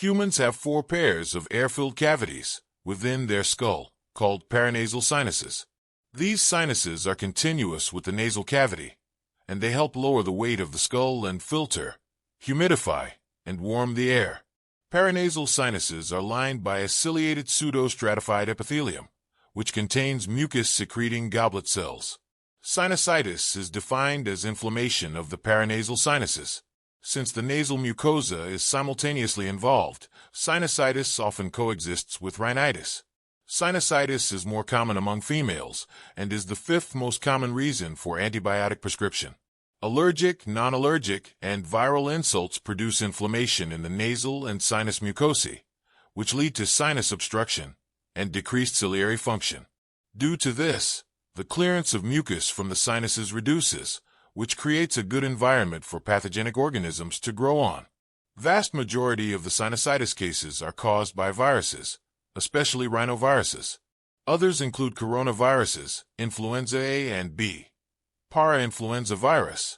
Humans have 4 pairs of air-filled cavities within their skull, called paranasal sinuses. These sinuses are continuous with the nasal cavity, and they help lower the weight of the skull and filter, humidify, and warm the air. Paranasal sinuses are lined by a ciliated pseudostratified epithelium, which contains mucus-secreting goblet cells. Sinusitis is defined as inflammation of the paranasal sinuses. Since the nasal mucosa is simultaneously involved, sinusitis often coexists with rhinitis. Sinusitis is more common among females and is the 5th most common reason for antibiotic prescription. Allergic, non-allergic, and viral insults produce inflammation in the nasal and sinus mucosae, which lead to sinus obstruction and decreased ciliary function. Due to this, the clearance of mucus from the sinuses reduces, which creates a good environment for pathogenic organisms to grow on. Vast majority of the sinusitis cases are caused by viruses, especially rhinoviruses. Others include coronaviruses, influenza A and B, parainfluenza virus,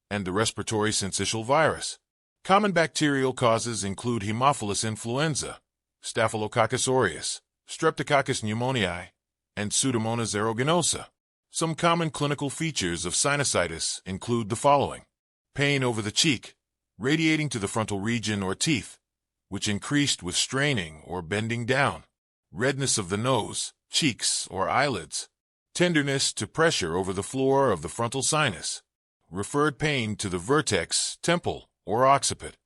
and the respiratory syncytial virus. Common bacterial causes include Haemophilus influenza, Staphylococcus aureus, Streptococcus pneumoniae, and Pseudomonas aeruginosa. Some common clinical features of sinusitis include the following: pain over the cheek, radiating to the frontal region or teeth, which increased with straining or bending down; redness of the nose, cheeks, or eyelids; tenderness to pressure over the floor of the frontal sinus; referred pain to the vertex, temple, or occiput;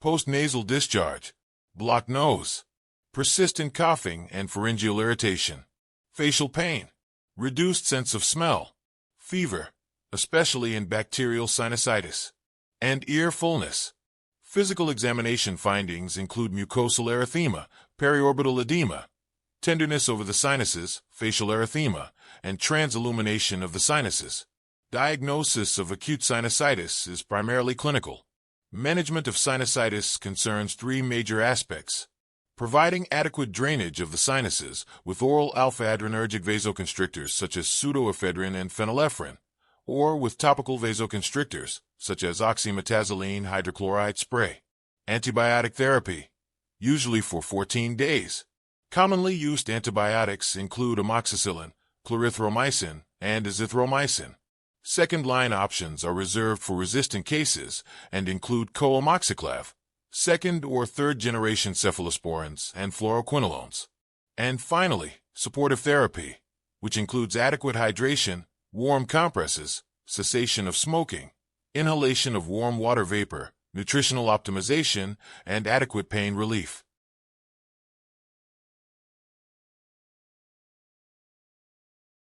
postnasal discharge; blocked nose; persistent coughing and pharyngeal irritation; facial pain; reduced sense of smell; fever, especially in bacterial sinusitis; and ear fullness. Physical examination findings include mucosal erythema, periorbital edema, tenderness over the sinuses, facial erythema, and transillumination of the sinuses. Diagnosis of acute sinusitis is primarily clinical. Management of sinusitis concerns 3 major aspects: providing adequate drainage of the sinuses with oral alpha-adrenergic vasoconstrictors such as pseudoephedrine and phenylephrine, or with topical vasoconstrictors such as oxymetazoline hydrochloride spray. Antibiotic therapy, usually for 14 days. Commonly used antibiotics include amoxicillin, clarithromycin, and azithromycin. Second-line options are reserved for resistant cases and include coamoxiclav, 2nd or 3rd generation cephalosporins, and fluoroquinolones. And finally, supportive therapy, which includes adequate hydration, warm compresses, cessation of smoking, inhalation of warm water vapor, nutritional optimization, and adequate pain relief.